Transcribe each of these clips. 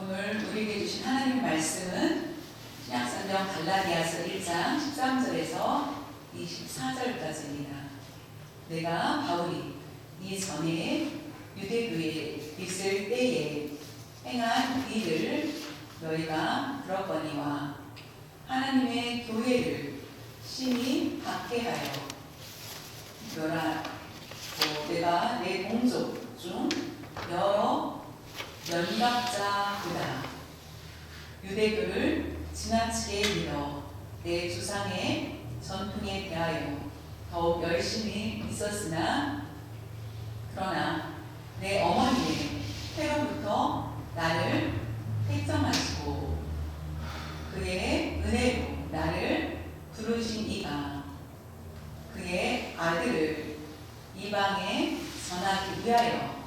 오늘 우리에게 주신 하나님의 말씀은 신약성경 갈라디아서 1장 13절에서 24절까지입니다. 내가 바울이 이전에 유대교에 있을 때에 행한 일을 너희가 들었거니와 하나님의 교회를 심히 박해하여 내가 내 동족 중 여러 연락자보다 유대교를 지나치게 믿어 내 조상의 전통에 대하여 더욱 열심히 있었으나 그러나 내 어머니의 태로부터 나를 택정하시고 그의 은혜로 나를 부르신 이가 그의 아들을 이방에 전하기 위하여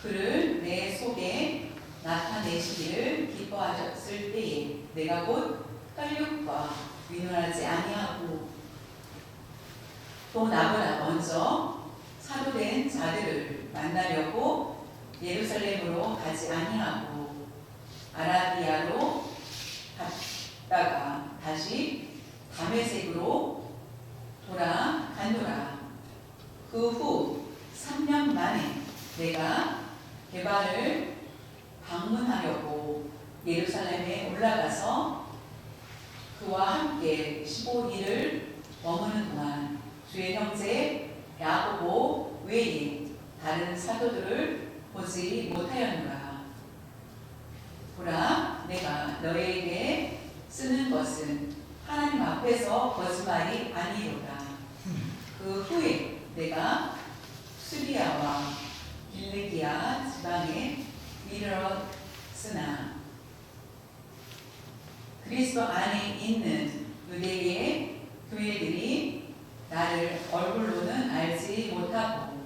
그를 내 속에 나타내시기를 기뻐하셨을 때에 내가 곧 혈육과 위논하지 아니하고 또 나보다 먼저 사도된 자들을 만나려고 예루살렘으로 가지 아니하고 아라비아로 갔다가 다시 다메섹으로 돌아가노라. 그 후 3년 만에 내가 게바를 방문하려고 예루살렘에 올라가서 그와 함께 15일을 머무는 동안 주의 형제 야고보 외에 다른 사도들을 보지 못하였노라. 보라, 내가 너희에게 쓰는 것은 하나님 앞에서 거짓말이 아니로다. 그 후에 내가 수리아와 길리기아 지방에 이르렀으나 그리스도 안에 있는 유대의 교회들이 나를 얼굴로는 알지 못하고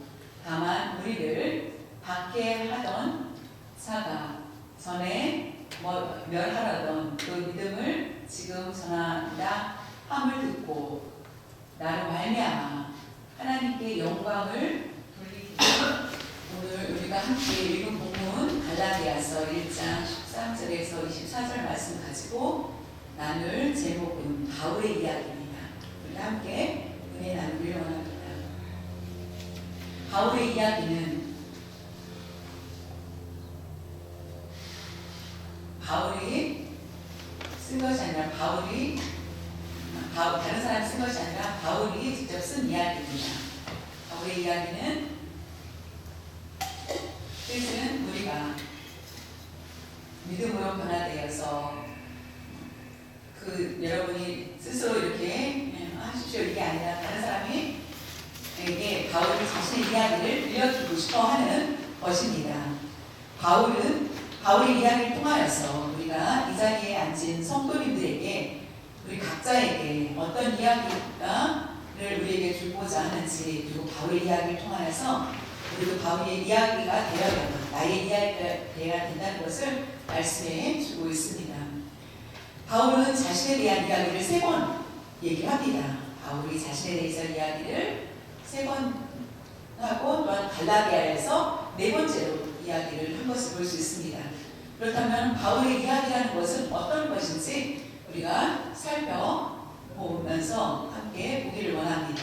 다만 우리를 박해하던 자가 전에 멸하라던 그 믿음을 지금 전한다 함을 듣고 나로 말미암아 하나님께 영광을 돌리기. 오늘 우리가 함께 읽은 본문 갈라디아서 1장 13절에서 24절 말씀 가지고 나눌 제목은 바울의 이야기입니다. 우리 함께 은혜 나누기를 원합니다. 바울의 이야기는 바울이 쓴 것이 아니라 다른 사람이 쓴 것이 아니라 바울이 직접 쓴 이야기입니다. 바울의 이야기는 뜻은 우리가 믿음으로 변화되어서 여러분이 스스로 이렇게 하십시오 이게 아니라 다른 사람이 에게 바울이 자신의 이야기를 들려주고 싶어 하는 것입니다. 바울의 이야기를 통하여서 우리가 이 자리에 앉은 성도님들에게 우리 각자에게 어떤 이야기를 우리에게 주고자 하는지, 그리고 바울의 이야기를 통하여서 우리도 바울의 이야기가 되어야 나의 이야기가 되어야 된다는 것을 말씀해 주고 있습니다. 바울은 자신에 대한 이야기를 3번 얘기합니다. 바울이 자신에 대해서 이야기를 3번 하고 또한 갈라디아에서 4번째로 이야기를 한 것을 볼 수 있습니다. 그렇다면 바울의 이야기라는 것은 어떤 것인지 우리가 살펴보면서 함께 보기를 원합니다.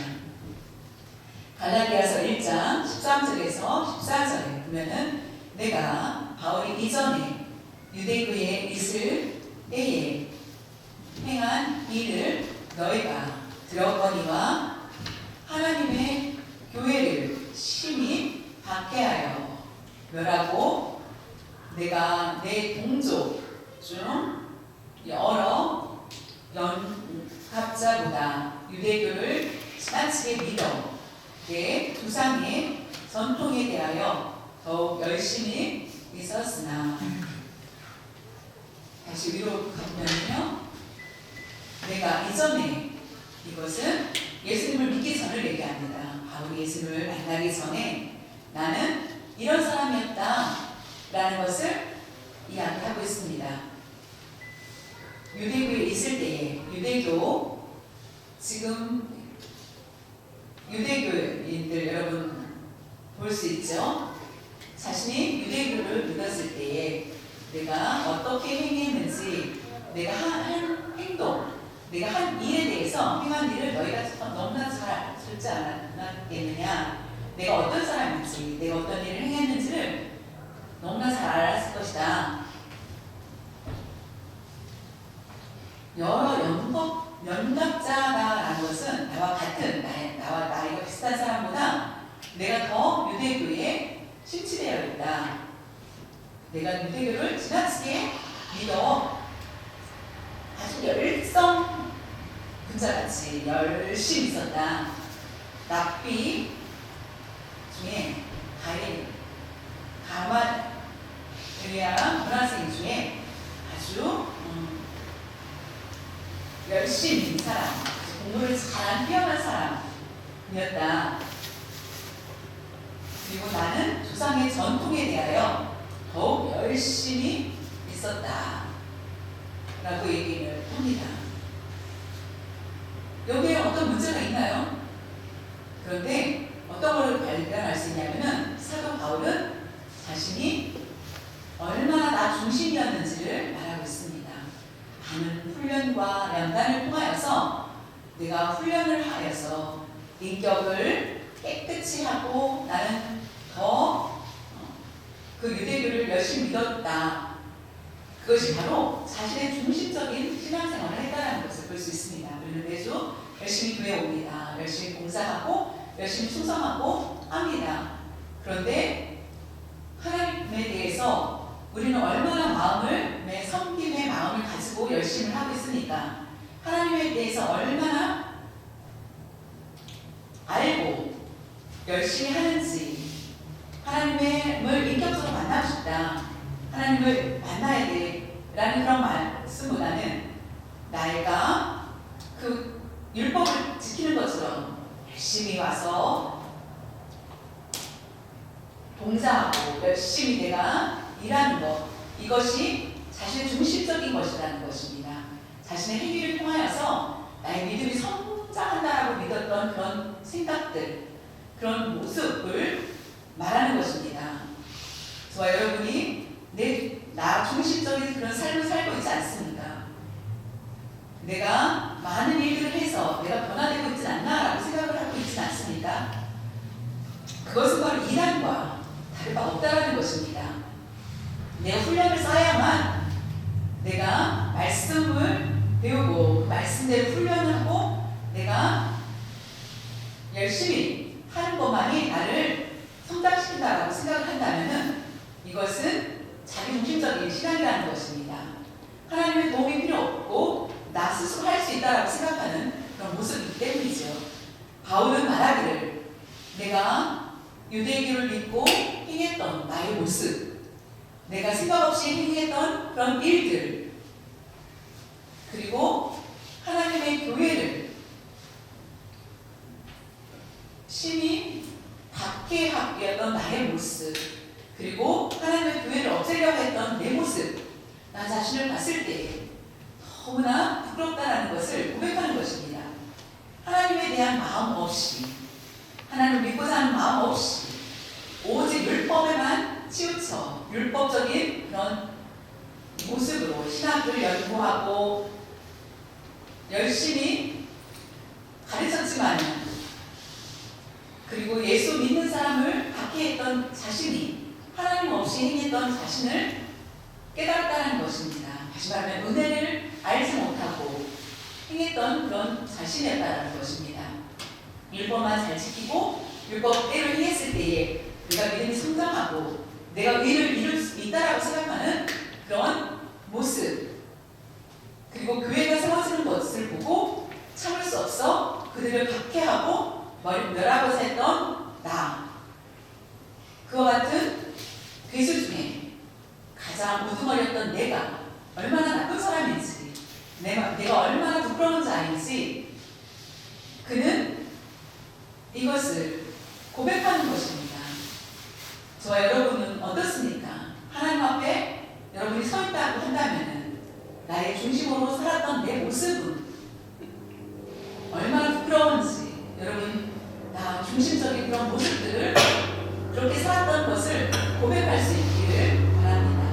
갈라디아서 1장 13절에서 14절에 보면은 내가 바울이 이전에 유대교에 있을 때에 행한 일을 너희가 들었거니와 하나님의 교회를 심히 박해하여 멸하고 내가 내 동족 중 여러 연합자보다 유대교를 지나치게 믿어 내 조상의 전통에 대하여 더욱 열심히 있었으나 다시 위로 가보면요, 내가 이전에 이것은 예수님을 믿기 전을 얘기합니다. 바울이 예수님을 만나기 전에 나는 이런 사람이었다 라는 것을 이야기하고 있습니다. 유대교에 있을 때에 지금 유대교인들 여러분 볼 수 있죠? 자신이 유대교를 믿었을 때에 내가 어떻게 행했는지, 내가 한 행동, 내가 한 일에 대해서 행한 일을 너희가 너무나 잘 알지 않았겠느냐. 내가 어떤 사람인지, 내가 어떤 일을 행했는지를 너무나 잘 알았을 것이다. 여러 연락자라는 것은 나와 같은, 나와 나이가 비슷한 사람보다 내가 더 유대교에 심취되어 있다. 내가 유대교를 지나치게 믿어 아주 열성 분자같이 열심히 있었다. 랍비 중에 가인, 가마리아 문화생 중에 아주 열심히 사람, 공부를 잘한 뛰어난 사람이었다. 그리고 나는 조상의 전통에 대하여 더욱 열심히 있었다 라고 얘기를 합니다. 여기에 어떤 문제가 있나요? 그런데 어떤 걸 발견할 수 있냐면은 사도 바울은 자신이 얼마나 나 중심이었는지를 말하고 있습니다. 많은 훈련과 연단을 통하여서 내가 훈련을 하여서 인격을 깨끗이 하고 나는 더 그 유대교를 열심히 믿었다. 그것이 바로 자신의 중심적인 신앙생활을 했다는 것을 볼 수 있습니다. 우리는 매주 열심히 교회 옵니다. 열심히 봉사하고 열심히 충성하고 합니다. 그런데 하나님에 대해서 우리는 얼마나 마음을, 섬김의 마음을 가지고 열심히 하고 있습니까? 하나님에 대해서 얼마나 알고 열심히 하는지, 하나님을 인격적으로 만나고 싶다, 하나님을 만나야 돼 라는 그런 말씀보다는 내가 그 율법을 지키는 것처럼 열심히 와서 봉사하고 열심히 내가 일하는 것, 이것이 자신의 중심적인 것이라는 것입니다. 자신의 행위를 통하여서 나의 믿음이 성장한다라고 믿었던 그런 생각들, 그런 모습을 말하는 것입니다. 저와 여러분이 나 중심적인 그런 삶을 살고 있지 않습니까? 내가 많은 일들을 해서 내가 변화되고 있지 않나라고 생각을 하고 있지 않습니까? 그것은 바로 이단과 다를 바 없다라는 것입니다. 내가 훈련을 쌓아야만 내가 말씀을 배우고 말씀대로 훈련을 하고 내가 열심히 하는 것만이 나를 성장시킨다라고 생각을 한다면 이것은 자기중심적인 신앙이라는 것입니다. 하나님의 도움이 필요 없고 나 스스로 할 수 있다라고 생각하는 그런 모습이기 때문이죠. 바울은 말하기를 내가 유대교를 믿고 행했던 나의 모습, 내가 생각 없이 행했던 그런 일들, 그리고 하나님의 교회를 심히 박해하였던 나의 모습, 그리고 하나님의 교회를 없애려고 했던 내 모습, 나 자신을 봤을 때 너무나 부끄럽다는 것을 고백하는 것입니다. 하나님에 대한 마음 없이, 하나님을 믿고 사는 마음 없이 오직 율법에만 치우쳐 율법적인 그런 모습으로 신학을 연구하고 열심히 가르쳤지만, 그리고 예수 믿는 사람을 박해했던 자신이 하나님 없이 행했던 자신을 깨달았다는 것입니다. 다시 말하면 은혜를 알지 못하고 행했던 그런 자신이었다는 것입니다. 율법만 잘 지키고 율법대로 행했을 때에 내가 믿음이 성장하고 내가 의를 이룰 수 있다라고 생각하는 그런 모습, 그리고 교회가 세워지는 것을 보고 참을 수 없어 그들을 박해하고 멸하고자 했던 나, 그와 같은 괴수 중에 가장 우두머리였던 내가 얼마나 나쁜 사람인지, 내가 얼마나 부끄러운 자인지 그는 이것을 고백하는 것입니다. 저와 여러분은 어떻습니까? 하나님 앞에 여러분이 서 있다고 한다면 나의 중심으로 살았던 내 모습은 얼마나 부끄러운지, 여러분 나 중심적인 그런 모습들을 그렇게 살았던 것을 고백할 수 있기를 바랍니다.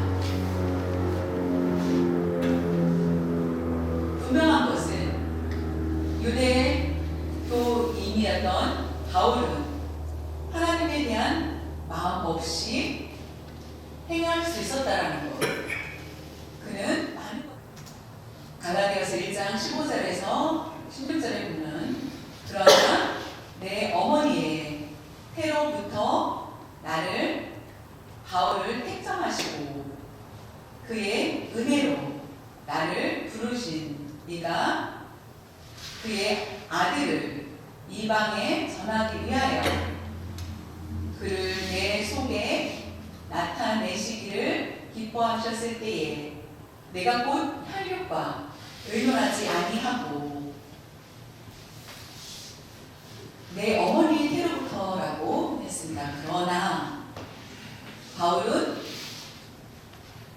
마음 없이 행할 수 있었다라는 것. 그는 많은 것. 갈라디아서 1장 15절에서 16절에 보면 그러나 내 어머니의 태로부터 나를 바울을 택정하시고 그의 은혜로 나를 부르신 이가 그의 아들을 이방에 전하기 위하여 그를 내 속에 나타내시기를 기뻐하셨을 때에 내가 곧 혈육과 의논하지 아니하고 내 어머니의 태로부터라고 했습니다. 그러나 바울은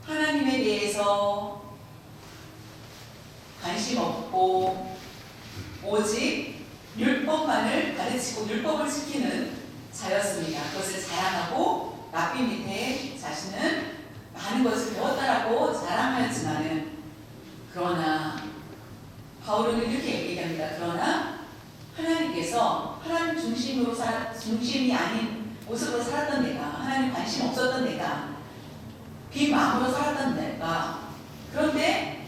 하나님에 대해서 관심 없고 오직 율법만을 가르치고 율법을 지키는 자였습니다. 그것을 자랑하고 랍비 밑에 자신은 많은 것을 배웠다라고 자랑하였지만은 그러나 바울은 이렇게 얘기합니다. 그러나 하나님께서 하나님 중심이 아닌 모습으로 살았던 내가, 하나님 관심 없었던 내가, 빈마음으로 살았던 내가, 그런데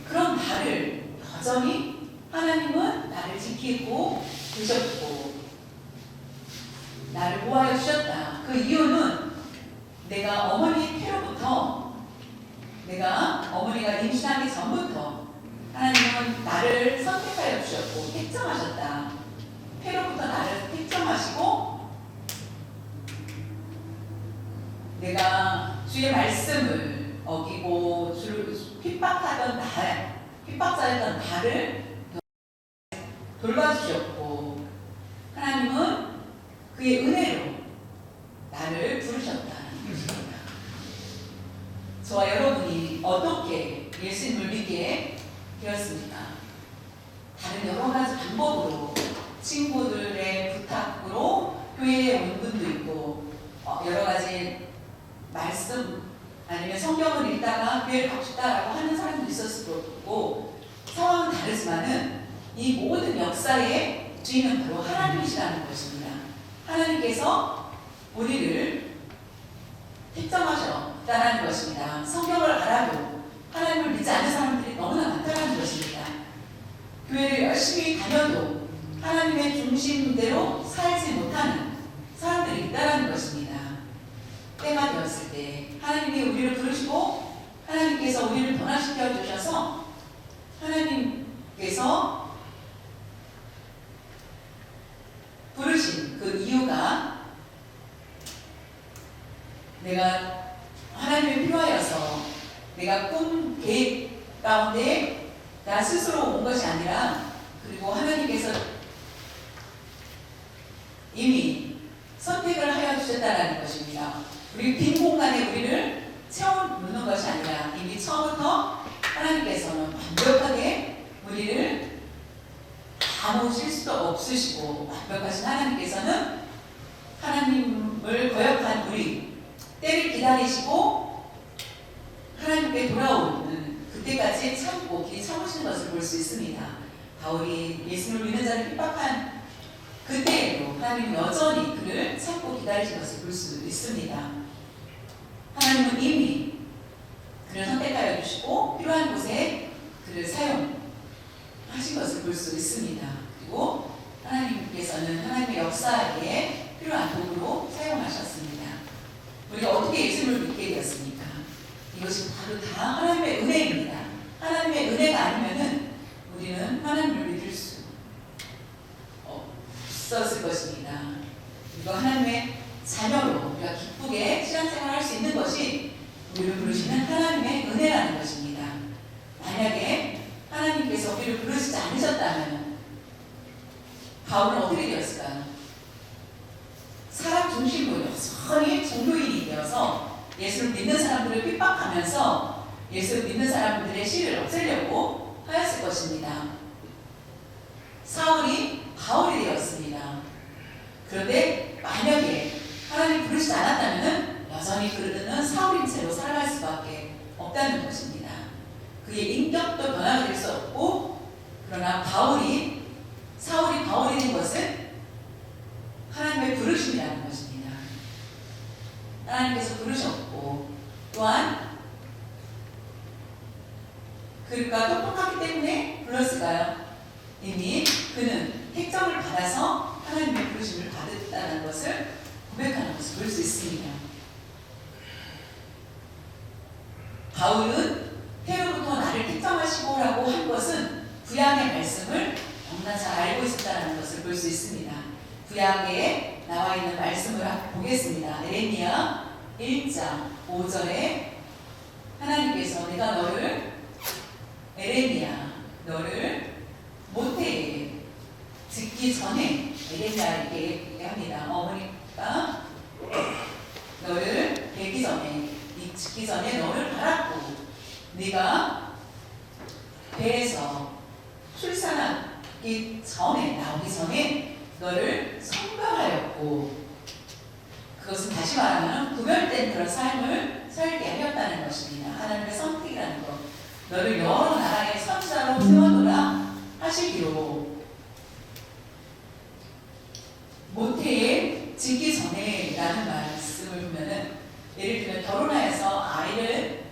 그런 나를 여전히 하나님은 나를 지키고 계셨고 나를 보호하여 주셨다. 그 이유는 내가 어머니의 태로부터, 내가 어머니가 임신하기 전부터 하나님은 나를 선택하여 주셨고 택정하셨다. 태로부터 나를 택정하시고 내가 주의 말씀을 어기고 주를 핍박자였던 나를 돌봐주셨고 하나님은 그의 은혜로 나를 부르셨다는 것입니다. 저와 여러분이 어떻게 예수님을 믿게 되었습니까? 다른 여러 가지 방법으로 친구들의 부탁으로 교회에 온 분도 있고 여러 가지 말씀 아니면 성경을 읽다가 교회를 가고 싶다라고 하는 사람도 있을 수도 있고 상황은 다르지만은 이 모든 역사의 주인은 바로 하나님이시라는 것입니다. 하나님께서 우리를 택정하셨다는 것입니다. 성경을 알아도 하나님을 믿지 않는 사람들이 너무나 많다는 것입니다. 교회를 열심히 다녀도 하나님의 중심대로 살지 못하는 사람들이 있다는 것입니다. 때가 되었을 때 하나님이 우리를 부르시고 하나님께서 우리를 변화시켜 주셔서 하나님께서 부르신 그 이유가 내가 하나님이 필요하여서 내가 꿈 계획 가운데 나 스스로 온 것이 아니라 그리고 하나님께서 이미 선택을 하여 주셨다는 것입니다. 우리 빈 공간에 우리를 채워놓는 것이 아니라 이미 처음부터 하나님께서는 완벽하게 우리를 아무 실수도 없으시고 완벽하신 하나님께서는 하나님을 거역한 우리 때를 기다리시고 하나님께 돌아오는 그때까지 참고 길 참으시는 것을 볼 수 있습니다. 바울이 예수를 믿는 자를 핍박한 그때에도 하나님은 여전히 그를 참고 기다리신 것을 볼 수 있습니다. 하나님은 이미 그를 선택하여 주시고 필요한 곳에 그를 사용하신 것을 볼 수 있습니다. 그리고 하나님께서는 하나님의 역사에 필요한 도구로 사용하셨습니다. 우리가 어떻게 예수님을 믿게 되었습니까? 이것이 바로 다 하나님의 은혜입니다. 하나님의 은혜가 아니면은 우리는 하나님을 믿을 수 없었을 것입니다. 그리고 하나님의 자녀로 우리가 기쁘게 신앙생활을 할 수 있는 것이 우리를 부르시는 하나님의 은혜라는 것입니다. 만약에 하나님께서 우리를 부르시지 않으셨다면 바울은 어떻게 되었을까요? 사람 중심으로 여전히 종교인이 되어서 예수를 믿는 사람들을 핍박하면서 예수를 믿는 사람들의 씨를 없애려고 하였을 것입니다. 사울이 바울이 되었습니다. 그런데 만약에 하나님 부르시지 않았다면 여전히 그는 사울인 채로 살아갈 수밖에 없다는 것입니다. 그의 인격도 변화될 수 없고 그러나 사울이 바울이 된 것은 하나님의 부르심이라는 것입니다. 하나님께서 부르셨고, 또한 그가 똑똑하기 때문에 불렀을까요? 이미 그는 택정을 받아서 하나님의 부르심을 받았다는 것을 고백하는 것을 볼 수 있습니다. 바울은 태로부터 나를 택정하시고라고 한 것은 구약의 말씀을 너무나 잘 알고 있었다는 것을 볼 수 있습니다. 구약에 나와 있는 말씀을 보겠습니다. 에레미야 1장 5절에 하나님께서 내가 너를 에레미야 너를 모태에 짓기 전에 에레미야에게 얘기합니다. 어머니가 너를 되기 전에 짓기 전에 너를 바랐고 네가 배에서 출산하기 전에 나오기 전에 너를 선별하였고 그것은 다시 말하면 구별된 그런 삶을 살게 하였다는 것입니다. 하나님의 선택이라는 것. 너를 여러 나라의 선지자로 세워놓으라 하시기로 모태에 짓기 전에 라는 말씀을 보면은 예를 들면 결혼하여서 아이를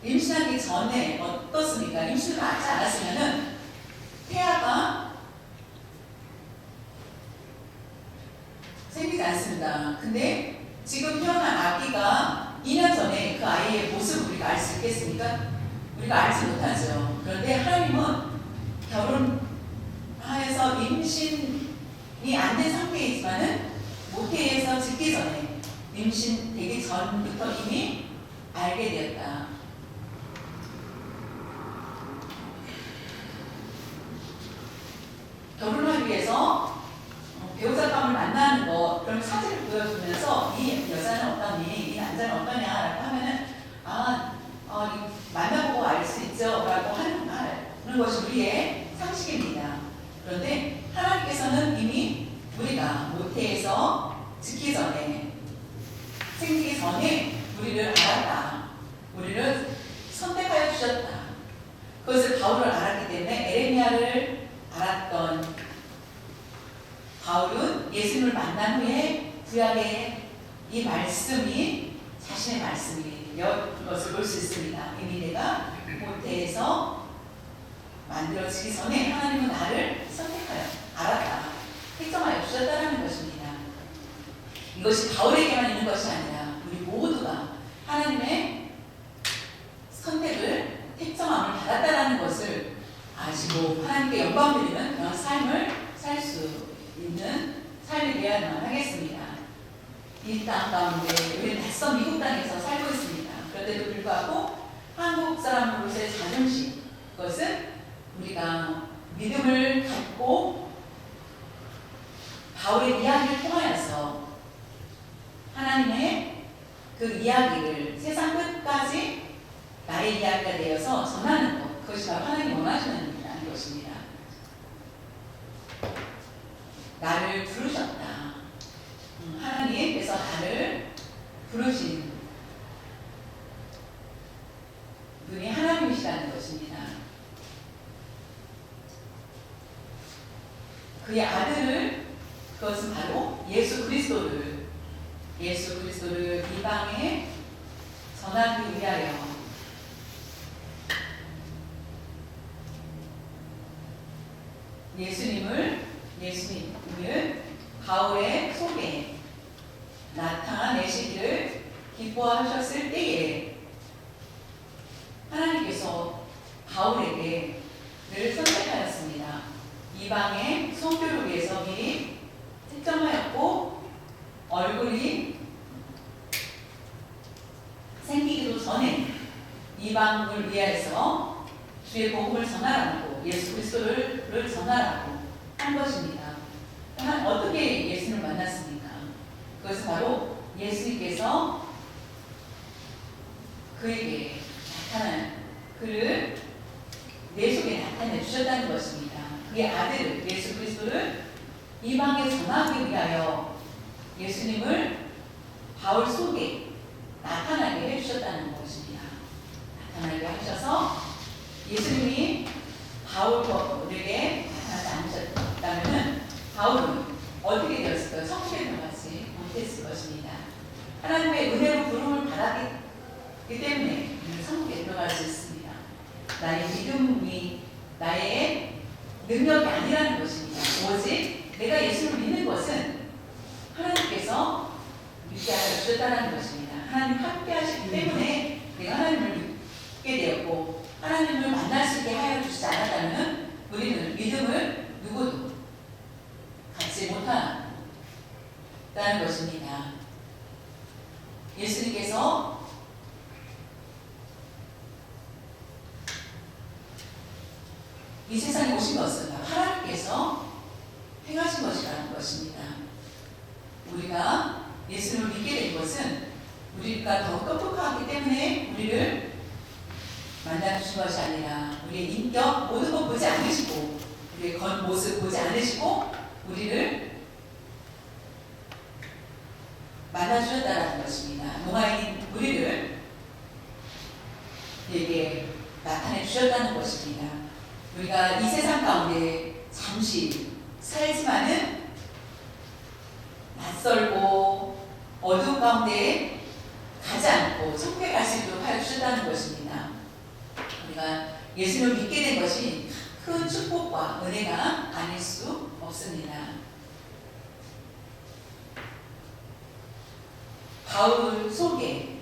임신하기 전에 어떻습니까? 임신을 하지 않았으면은 태아가 생기지 않습니다. 근데 지금 태어난 아기가 2년 전에 그 아이의 모습을 우리가 알 수 있겠습니까? 우리가 알지 못하죠. 그런데 하나님은 결혼하여서 임신이 안 된 상태이지만은 모태에서 짓기 전에 임신되기 전부터 이미 알게 되었다. 결혼하기 위해서 배우자감을 만나는 것, 그런 사진을 보여주면서 이 여자는 어떠니, 이 남자는 어떠냐라고 하면은 만나보고 알 수 있죠 라고 하는 것이 우리의 상식입니다. 그런데 하나님께서는 이미 우리가 모태에서 짓기 전에 생기기 전에 우리를 알았다. 우리를 선택하여 주셨다. 그것을 바울을 알았기 때문에 에레미야를 알았던 바울은 예수님을 만난 후에 구약의 이 말씀이 자신의 말씀이 것을 볼 수 있습니다. 이미 내가 모태에서 만들어지기 전에 하나님은 나를 선택하여 알았다. 택정하여 주셨다는 것입니다. 이것이 바울에게만 있는 것이 아니라 우리 모두가 하나님의 선택을 택정함을 받았다는 것을 아시고 하나님께 영광 드리는 그런 삶을 살 수 있는 삶이 되어야만 하겠습니다. 이 땅 가운데 우리는 낯선 미국 땅에서 살고 있습니다. 그런데도 불구하고 한국 사람으로서의 자존심, 그것은 우리가 믿음을 갖고 바울의 이야기를 통하여서 하나님의 그 이야기를 세상 끝까지 나의 이야기가 되어서 전하는 것, 그것이 바로 하나님이 원하시는 일이라는 것입니다. 나를 부르셨다. 하나님께서 나를 부르신 분이 하나님이시라는 것입니다. 그의 아들을, 그것은 바로 예수 그리스도를 이방에 전하기 위하여 예수님을 바울의 속에 나타내시기를 기뻐하셨을 때에 하나님께서 바울에게 늘 선택하였습니다. 이방의 선교를 위해서 미리 특정하였고 얼굴이 생기기도 전에 이방을 위하여서 주의 복음을 전하라고 예수 그리스도를 전하라고 한 것입니다. 어떻게 예수님을 만났습니까? 그것은 바로 예수님께서 그에게 그를 내 속에 나타내 주셨다는 것입니다. 그의 아들 예수 그리스도를 이방에 전하기 위하여 예수님을 바울 속에 나타나게 해주셨다는 것입니다. 나타나게 하셔서 예수님이 바울에게 나타나지 않으셨다면 바울은 어떻게 되었을까요? 성경에 같이 못했을 것입니다. 하나님의 은혜로 부름을 받았기 때문에 천국에 들어갈 수 있습니다. 나의 믿음이 나의 능력이 아니라는 것입니다. 오직 내가 예수를 믿는 것은 하나님께서 믿게 하여 주셨다는 것입니다. 하나님 함께 하시기 때문에 내가 하나님을 믿게 되었고, 하나님을 만날 수 있게 하여 주시지 않았다면 우리는 믿음을 누구도 갖지 못한다는 것입니다. 예수님께서 이 세상에 오신 것은 하나님께서 행하신 것이라는 것입니다. 우리가 예수를 믿게 된 것은 우리가 더 똑똑하기 때문에 우리를 만나주신 것이 아니라 우리의 인격 모든 것 보지 않으시고, 우리의 겉모습 보지 않으시고 우리를 만나주셨다는 것입니다. 노아인 우리를 내게 나타내 주셨다는 것입니다. 우리가 이 세상 가운데 잠시 살지만은 낯설고 어두운 가운데 가지 않고 천국에 갈 수 있도록 하여 주셨다는 것입니다. 우리가 예수를 믿게 된 것이 큰 축복과 은혜가 아닐 수 없습니다. 바울 속에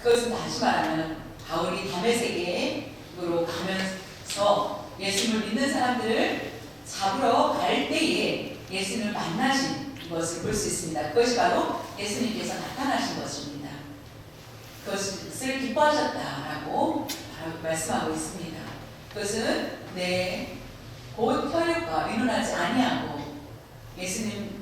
그것은 다시 말하면 바울이 다메섹으로 가면서 예수를 믿는 사람들을 잡으러 갈 때에 예수님을 만나신 것을 볼 수 있습니다. 그것이 바로 예수님께서 나타나신 것입니다. 그것을 기뻐하셨다라고 바로 말씀하고 있습니다. 그것은 곧 혈육과 의논하지 아니하고 예수님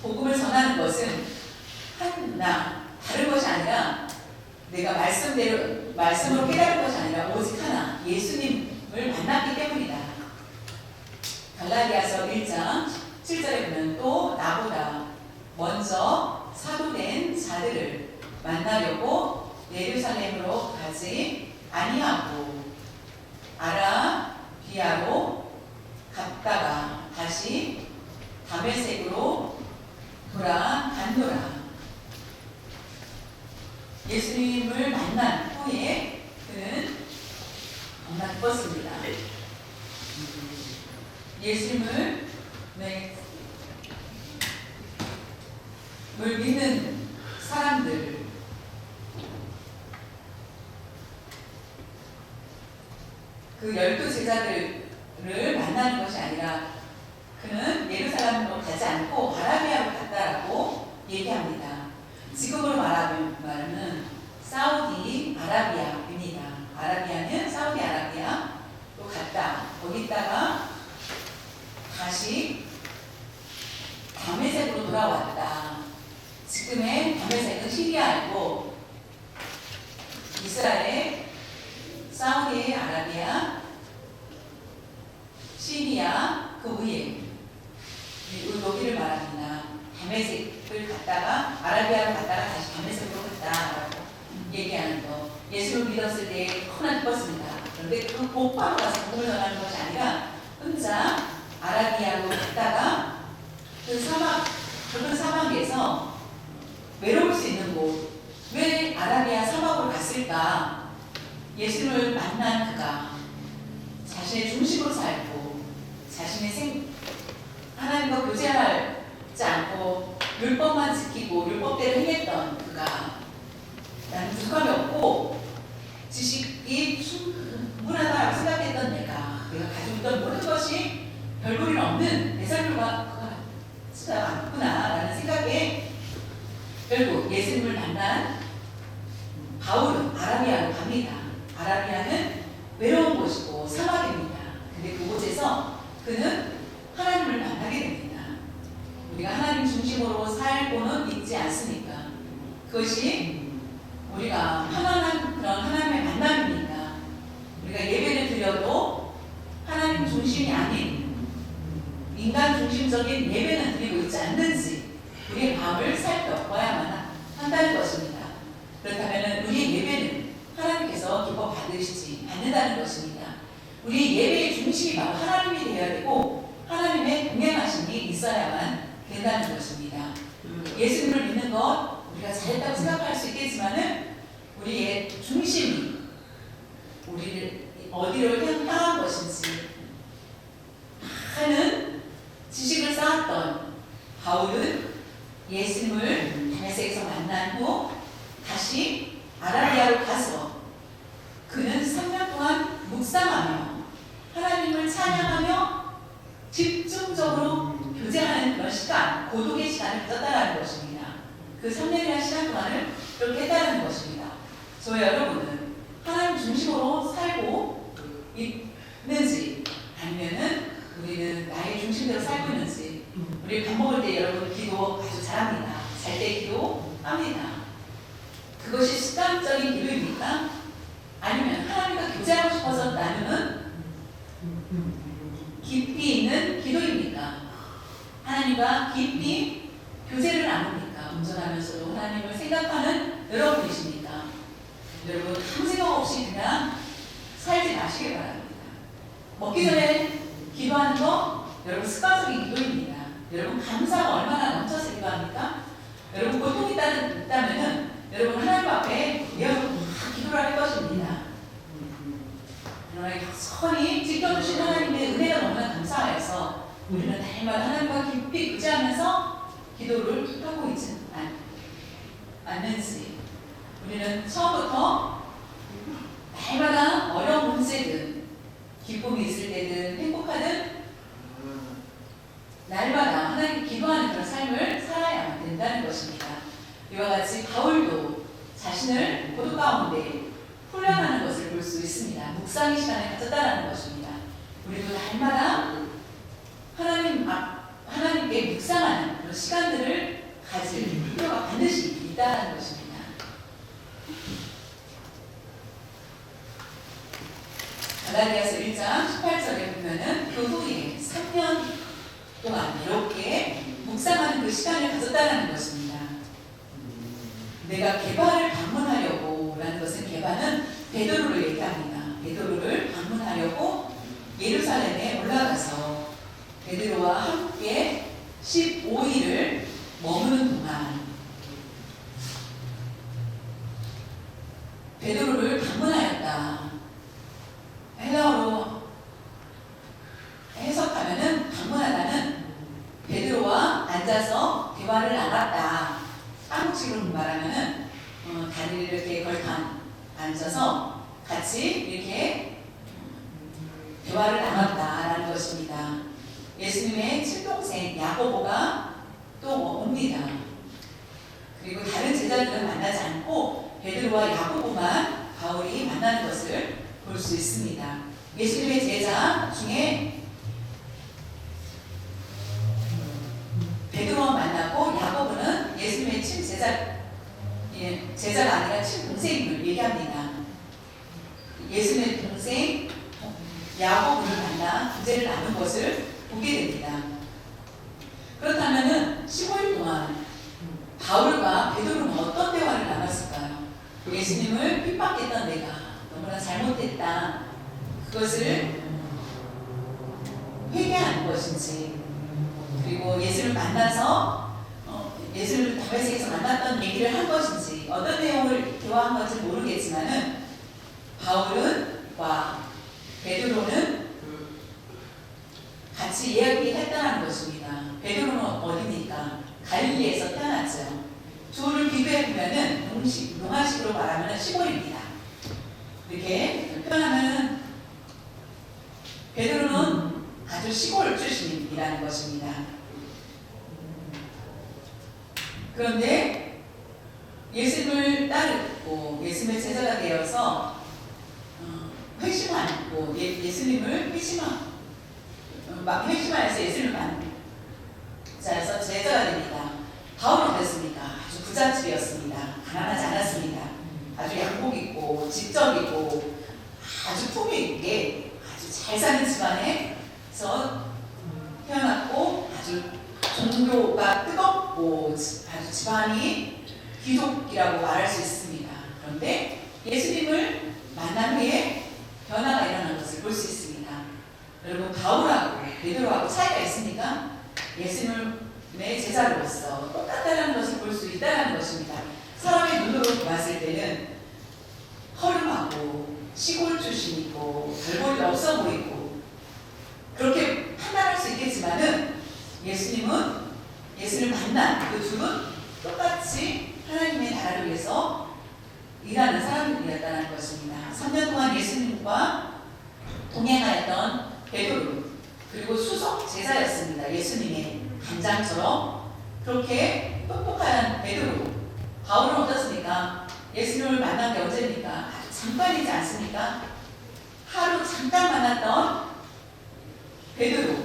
복음을 전하는 것은 다른 것이 아니라 내가 말씀으로 깨달은 것이 아니라 오직 하나, 예수님을 만났기 때문이다. 갈라디아서 1장 7절에 보면 또 나보다 먼저 사도된 자들을 만나려고 예루살렘으로 가지 아니하고 아라비아로 갔다가 다시 다메섹으로 돌아갔노라. 예수님을 만난 후에 그는 너무나 기뻤습니다. 예수님을 믿는 사람들, 그 12 제자들을 만나는 것이 아니라 그는 예루살렘으로 가지 않고 아라비아로 갔다라고 얘기합니다. 지금으로 말하면 사우디 아라비아입니다. 아라비아는 사우디 아라비아로 갔다. 거기다가 다시 다메섹으로 돌아왔다. 지금의 다메섹은 시리아이고 이스라엘, 사우디 아라비아, 시리아 그 위에 여기를 말합니다. 다메섹을 갔다가 아라비아로 갔다가 다시 다메섹으로 갔다라고 얘기하는 거. 예수를 믿었을 때 너무나 기뻤습니다. 그런데 그 곧바로 가서 복음을 전하는 것이 아니라 혼자 아라비아로 갔다가 그 좁은 사막에서 외로울 수 있는 곳, 왜 아라비아 사막으로 갔을까? 예수를 만난 그가 자신의 중심으로 살고 하나님과 교제하지 않고 율법만 지키고 율법대로 행했던 그가 나는 부족함이 없고 지식이 충분하다고 생각했던 내가 가지고 있던 모든 것이 별볼일 없는 내 삶과 그가 진짜 많구나라는 생각에 결국 예수님을 만난 바울은 아라비아로 갑니다. 아라비아는 외로운 곳이고 사막입니다. 근데 그곳에서 그는 하나님을 만나게 됩니다. 우리가 하나님 중심으로 살고는 있지 않습니까? 그것이 우리가 편안한 그런 하나님의 만남입니까? 우리가 예배를 드려도 하나님 중심이 아닌 인간 중심적인 예배는 드리고 있지 않는지 우리의 마음을 살펴봐야만 한다는 것입니다. 그렇다면 우리의 예배는 하나님께서 받는다는 것입니다. 우리 예배의 중심이 바로 하나님이 되어야 되고 하나님의 동행하심이 있어야만 된다는 것입니다. 예수님을 믿는 것 우리가 잘했다고 생각할 수 있겠지만은 우리의 중심이 우리를 어디로 향한 것인지 하는 지식을 쌓았던 바울은 예수님을 다메섹에서 만난 후 다시 아라비아로 가서 그는 3년 동안 묵상하며 하나님을 찬양하며 집중적으로 교제하는 그런 시간, 고독의 시간을 가졌다는 것입니다. 그 3년이라는 시간 동안을 그렇게 했다는 것입니다. 저희 여러분은 하나님 중심으로 살고 있는지 아니면은 우리는 나의 중심대로 살고 있는지. 우리 밥 먹을 때 여러분 기도 아주 잘합니다. 잘 때 기도합니다. 그것이 습관적인 기도입니까? 아니면 하나님과 교제하고 싶어서 나누는 깊이 있는 기도입니까? 하나님과 깊이 교제를 나눕니까? 운전하면서도 하나님을 생각하는 여러분이십니까? 여러분 아무 생각 없이 그냥 살지 마시길 바랍니다. 먹기 전에 기도하는 거 여러분 습관적인 기도입니다. 여러분 감사가 얼마나 넘쳐서 기도합니까? 여러분 고통이 있다면은 여러분 하나님 앞에 기도를 할 것입니다. 그러나 선히 지켜주신 하나님의 은혜가 너무나 감사해서 우리는 날마다 하나님과 깊이 교제하면서 기도를 하고 있지 않는지, 우리는 처음부터 날마다 어려운 문제든 기쁨이 있을 때든 행복하든 날마다 하나님 기도하는 그런 삶을 살아야만 된다는 것입니다. 이와 같이 바울도 자신을 고독 가운데 훈련하는 것을 볼 수 있습니다. 묵상의 시간을 가졌다는 것입니다. 우리도 날마다 하나님께 묵상하는 그런 시간들을 가질 필요가 반드시 있다는 것입니다. 갈라디아서 1장 18절에 보면은 그 후에 3년 동안 이렇게 묵상하는 그 시간을 가졌다는 것입니다. 내가 게바를 방문하려고 라는 것은 게바는 베드로를 얘기합니다. 베드로를 방문하려고 예루살렘에 올라가서 베드로와 함께 15일을 머무는 동안 베드로를 방문하였다. 헬라어로 해석하면은 방문하다는 베드로와 앉아서 대화를 나눴다. 한국식으로 말하면은 다리를 이렇게 걸터 앉아서 같이 이렇게 대화를 나눴다라는 것입니다. 예수님의 친동생 야고보가 또 옵니다. 그리고 다른 제자들은 만나지 않고 베드로와 야고보만 바울이 만나는 것을 볼 수 있습니다. 예수님의 제자 중에 베드로와 만나고 야고보는 예수님의 제자가 아니라 친동생임을 얘기합니다. 예수님의 동생 야고보를 만나 교제를 나눈 것을 보게 됩니다. 그렇다면 15일 동안 바울과 베드로는 어떤 대화를 나눴을까요? 예수님을 핍박했던 내가 너무나 잘못했다. 그것을 회개하는 것인지, 그리고 예수를 만나서 예수를 다메섹에서 만났던 얘기를 한 것인지, 어떤 내용을 대화한 건지 모르겠지만은 바울과 베드로는 같이 이야기했다는 것입니다. 베드로는 어디입니까? 갈릴리에서 태어났죠. 둘을 비교해 보면은 농아식으로 말하면 15입니다. 이렇게 표현하면 베드로는 아주 시골 출신이라는 것입니다. 그런데 예수님을 따르고 예수님의 제자가 되어서 회심하고 예수님을 회심하여서 예수님을 만나서 제자가 됩니다. 바울은 어땠습니까? 아주 부잣집이었습니다. 가난하지 않았습니다. 아주 양복 있고 직접이고 아주 품위 있게 아주 잘 사는 집안에서 태어났고 아주 종교가 뜨겁고 아주 집안이 귀족이라고 말할 수 있습니다. 그런데 예수님을 만난 후에 변화가 일어난 것을 볼 수 있습니다. 여러분, 바울하고 베드로하고 차이가 있습니까? 예수님의 제자로서 똑같다는 것을 볼 수 있다는 것입니다. 사람의 눈으로 봤을 때는 허름하고 시골 출신이고 별볼일 없어 보이고 그렇게 판단할 수 있겠지만은 예수님을 만난 그 둘은 똑같이 하나님의 나라를 위해서 일하는 사람들이었다는 것입니다. 3년 동안 예수님과 동행하였던 베드로, 그리고 수석 제자였습니다. 예수님의 간장처럼 그렇게 똑똑한 베드로. 바울은 어떻습니까? 예수님을 만난 게 언제입니까? 아주 잠깐이지 않습니까? 하루 잠깐 만났던 베드로,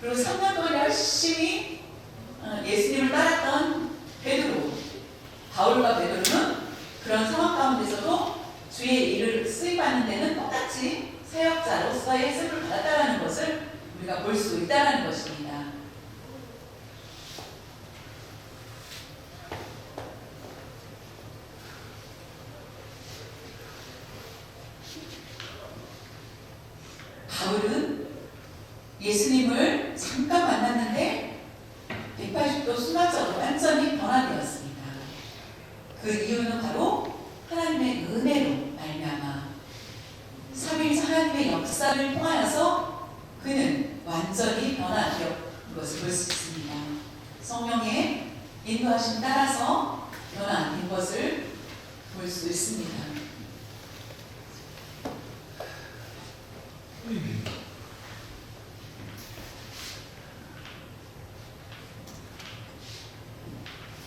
그리고 3년 동안 열심히 예수님을 따랐던 베드로. 바울과 베드로는 그런 상황 가운데서도 주의 일을 수행하는 데는 똑같이 사역자로서의 혜택을 받았다는 것을 우리가 볼 수 있다는 것입니다. 바울은 예수님을 잠깐 만났는데 180도 순간적으로 완전히 변화되었습니다. 그 이유는 바로 하나님의 은혜로 말미암아 삼위일체 하나님의 역사를 통하여서 그는 완전히 변화되었던 것을 볼 수 있습니다. 성령의 인도하심 따라서 변화된 것을 볼 수 있습니다.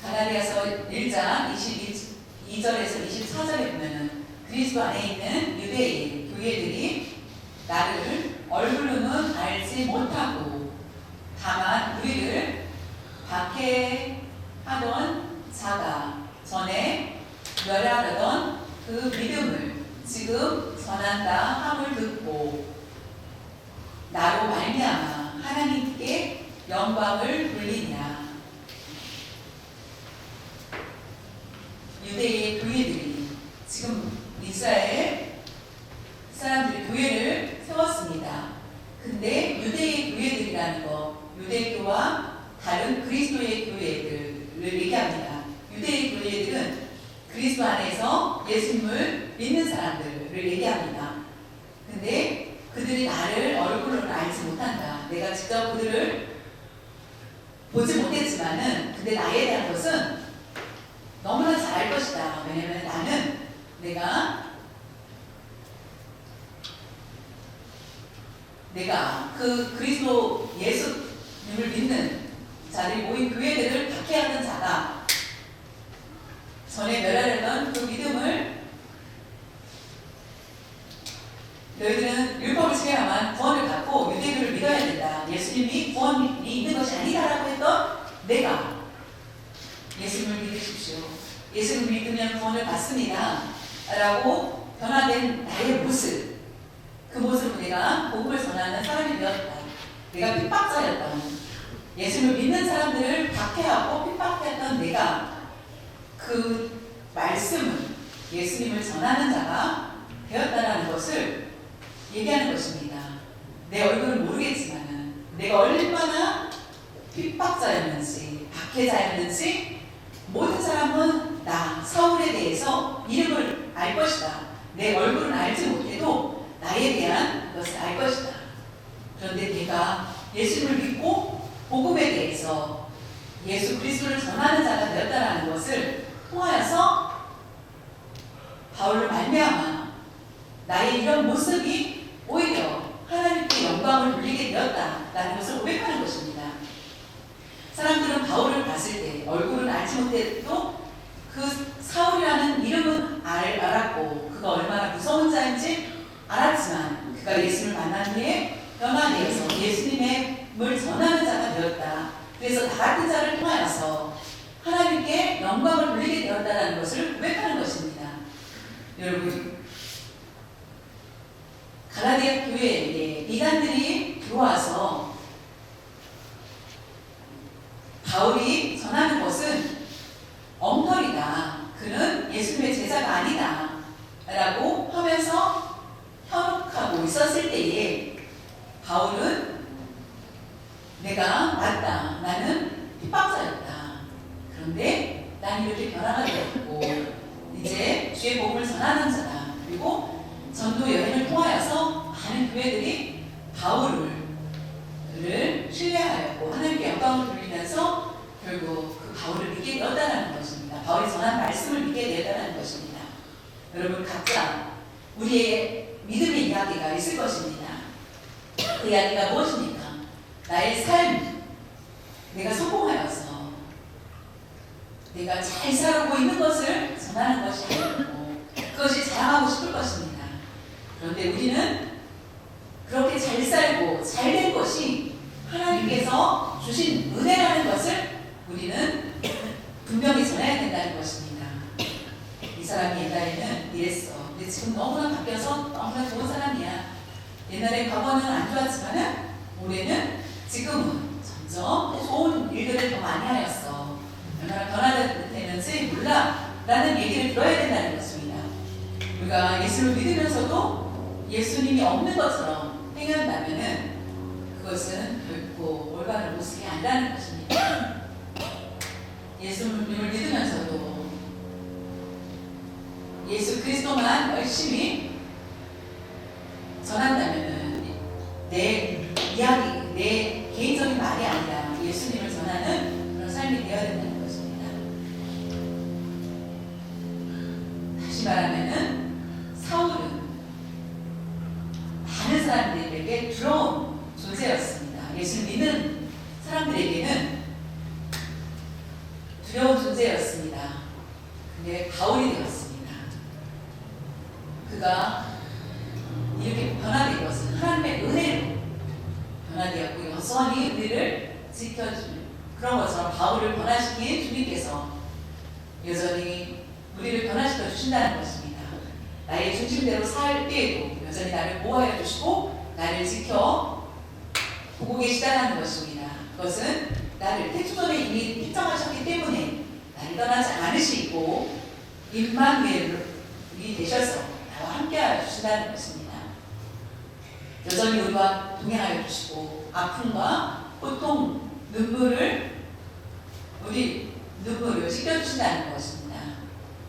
갈라디아서 1장 22절에서 24절에 보면은 그리스도 안에 있는 유대인 교회들이 나를 얼굴로는 알지 못하고 다만 우리를 박해하던 자가 전에 멸하려던 그 믿음을 지금 전한다 함을 듣고 나로 말미암아 하나님께 영광을 돌리냐. 유대의 교회들이 지금 이스라엘 사람들이 교회를 세웠습니다. 근데 유대의 교회들이라는 거, 유대교와 다른 그리스도의 교회들을 얘기합니다. 유대의 교회들은 그리스도 안에서 예수님을 믿는 사람들을 얘기합니다. 근데 그들이 나를 얼굴로 알지 못한다. 내가 직접 그들을 보지 못했지만은 근데 나에 대한 것은 너무나 잘 알 것이다. 왜냐하면 나는 내가 그 그리스도 예수님을 믿는 자들이 모인 교회들을 박해하던 자가 전에 멸하려던 그 믿음을 너희들은 율법을 지켜야만 구원을 받고 유대교를 믿어야 된다. 예수님이 구원이 있는 것이 아니다라고 했던 내가 예수님을 믿으십시오. 예수님을 믿으면 구원을 받습니다. 라고 변화된 나의 모습, 그 모습으로 내가 복음을 전하는 사람이 되었다. 내가 핍박자였던, 예수님을 믿는 사람들을 박해하고 핍박했던 내가 그 말씀은 예수님을 전하는 자가 되었다는 것을 얘기하는 것입니다. 내 얼굴은 모르겠지만 내가 얼마나 핍박자였는지 박해자였는지 모든 사람은 나 사울에 대해서 이름을 알 것이다. 내 얼굴은 알지 못해도 나에 대한 것을 알 것이다. 그런데 내가 예수님을 믿고 복음에 대해서 예수 그리스도를 전하는 자가 되었다는 것을 통하여서 바울을 말미암아 나의 이런 모습이 오히려 하나님께 영광을 돌리게 되었다라는 것을 고백하는 것입니다. 사람들은 바울을 봤을 때 얼굴은 알지 못해도 그 사울이라는 이름은 알았고 그가 얼마나 무서운 자인지 알았지만 그가 예수를 만난 후에 변화되어서 예수님을 전하는 자가 되었다. 그래서 나 같은 자를 통하여서 하나님께 영광을 돌리게 되었다는 것을 고백하는 것입니다. 여러분, 갈라디아 교회에 이단들이 들어와서 바울이 전하는 것은 엉터리다. 그는 예수님의 제자가 아니다. 라고 전도 여행을 통하여서 많은 교회들이 바울을 신뢰하였고 하나님께 영광을 돌리면서 결국 그 바울을 믿게 되었다는 것입니다. 바울이 전한 말씀을 믿게 되었다는 것입니다. 여러분 각자 우리의 믿음의 이야기가 있을 것입니다. 그 이야기가 무엇입니까? 나의 삶, 내가 성공하여서 내가 잘 살아오고 있는 것을 전하는 것이 아니고 그것이 자랑하고 싶을 것입니다. 그런데 우리는 그렇게 잘 살고 잘 된 것이 하나님께서 주신 은혜라는 것을 우리는 분명히 전해야 된다는 것입니다. 이 사람이 옛날에는 이랬어. 근데 지금 너무나 바뀌어서 너무나 좋은 사람이야. 옛날에 과거는 안 좋았지만은 올해는 지금은 점점 좋은 일들을 더 많이 하였어. 얼마나 변화되는지 몰라 라는 얘기를 들어야 된다는 것입니다. 우리가 예수를 믿으면서도 예수님이 없는 것처럼 행한다면은 그것은 결코 올바른 모습이 아니라는 것입니다. 예수님을 믿으면서도 예수 그리스도만 열심히 전한다면은 내 이야기, 내 개인적인 말이 아니라 예수님을 전하는 그런 삶이 되어야 된다는 것입니다. 다시 말하면은 사울은 많은 사람들에게 두려운 존재였습니다. 예수를 믿는 사람들에게는 두려운 존재였습니다. 근데 바울이 되었습니다. 그가 이렇게 변화된 것은 하나님의 은혜로 변화되었고 여전히 우리를 지켜주는 그런 것처럼 바울을 변화시킨 주님께서 여전히 우리를 변화시켜 주신다는 것입니다. 나의 중심대로 살 때에도 여전히 나를 보호하여 주시고 나를 지켜 보고 계시다는 것입니다. 그것은 나를 태초전에 이미 특정하셨기 때문에 나를 떠나지 않으시고 임마누엘이 되셔서 나와 함께하여 주신다는 것입니다. 여전히 우리와 동행하여 주시고 아픔과 고통, 눈물을 지켜주신다는 것입니다.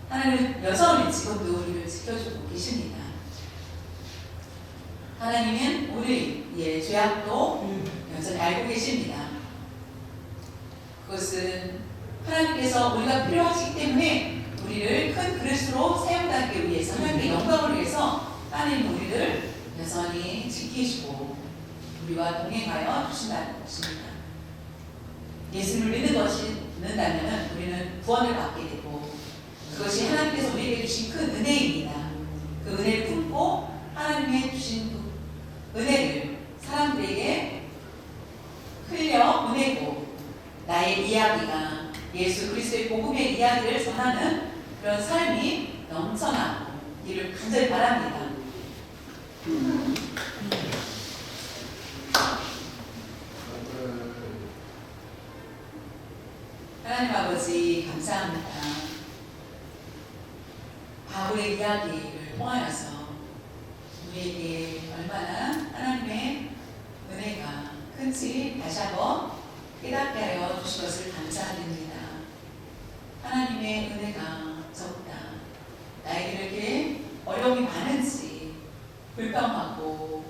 하나님은 여전히 지금도 우리를 지켜주고 계십니다. 하나님은 우리의 죄악도 여전히 알고 계십니다. 그것은 하나님께서 우리가 필요하시기 때문에 우리를 큰 그릇으로 사용하기 위해서 하나님의 영광을 위해서 하나님 우리를 여전히 지키시고 우리와 동행하여 주신다는 것입니다. 예수를 믿는다면 우리는 구원을 받게 되고 그것이 하나님께서 우리에게 주신 큰 은혜입니다. 그 은혜를 품고 하나님의 주신 그 은혜를 사람들에게 흘려 보내고 나의 이야기가 예수 그리스도의 복음의 이야기를 전하는 그런 삶이 넘쳐나고 이를 간절히 바랍니다. 하나님 아버지 감사합니다. 바울의 이야기를 통하여서 우리에게 얼마나 하나님의 은혜가 큰지 다시 한번 깨닫게 하여 주신 것을 감사드립니다. 하나님의 은혜가 적다. 나에게 이렇게 어려움이 많은지 불평하고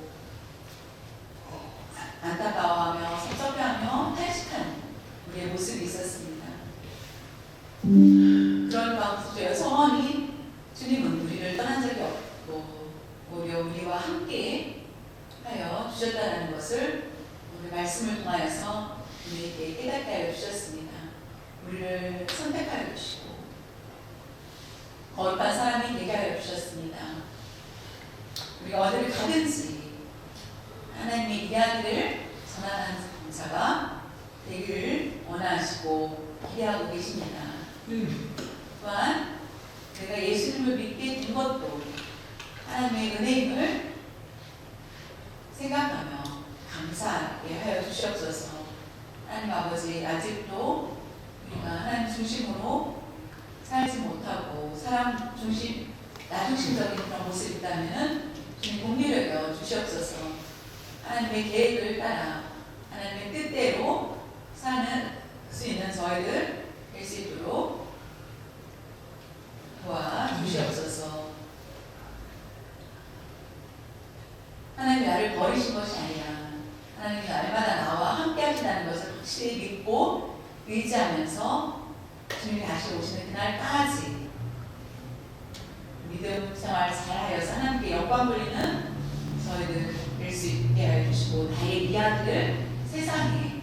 안타까워하며 섭섭해하며 탄식하는 우리의 모습이 있었습니다. 그런 가운데 여전히 주님은 우리를 떠난 적이 없고 오히려 우리와 함께 하여 주셨다는 것을 오늘 말씀을 통하여서 우리에게 깨닫게 하여 주셨습니다. 우리를 선택하여 주시고 거룩한 사람이 되게 하여 주셨습니다. 우리가 어디를 가든지 하나님의 이야기를 전하는 자가 되기를 원하시고 기대하고 계십니다. 또한 내가 예수님을 믿게 된 것도 하나님의 은혜임을 생각하며 감사하게 하여 주시옵소서. 하나님 아버지 아직도 우리가 하나님 중심으로 살지 못하고 사람 중심, 나 중심적인 그런 모습이 있다면 주님 공리를 여겨 주시옵소서. 하나님의 계획을 따라 하나님의 뜻대로 사는 수 있는 저희들 될 수 있도록 도와주시옵소서. 버리신 것이 아니라 하나님이 날마다 나와 함께 하신다는 것을 확실히 믿고 의지하면서 주님이 다시 오시는 그날까지 믿음 생활 잘하여서 하나님께 영광 돌리는 저희들 될 수 있게 해주시고 나의 이야기를 세상에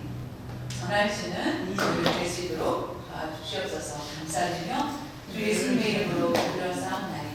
전할 수 있는 저희들 될 수 있도록 도와주시옵소서. 감사드리며 주 예수님의 이름으로 기도하옵나이다.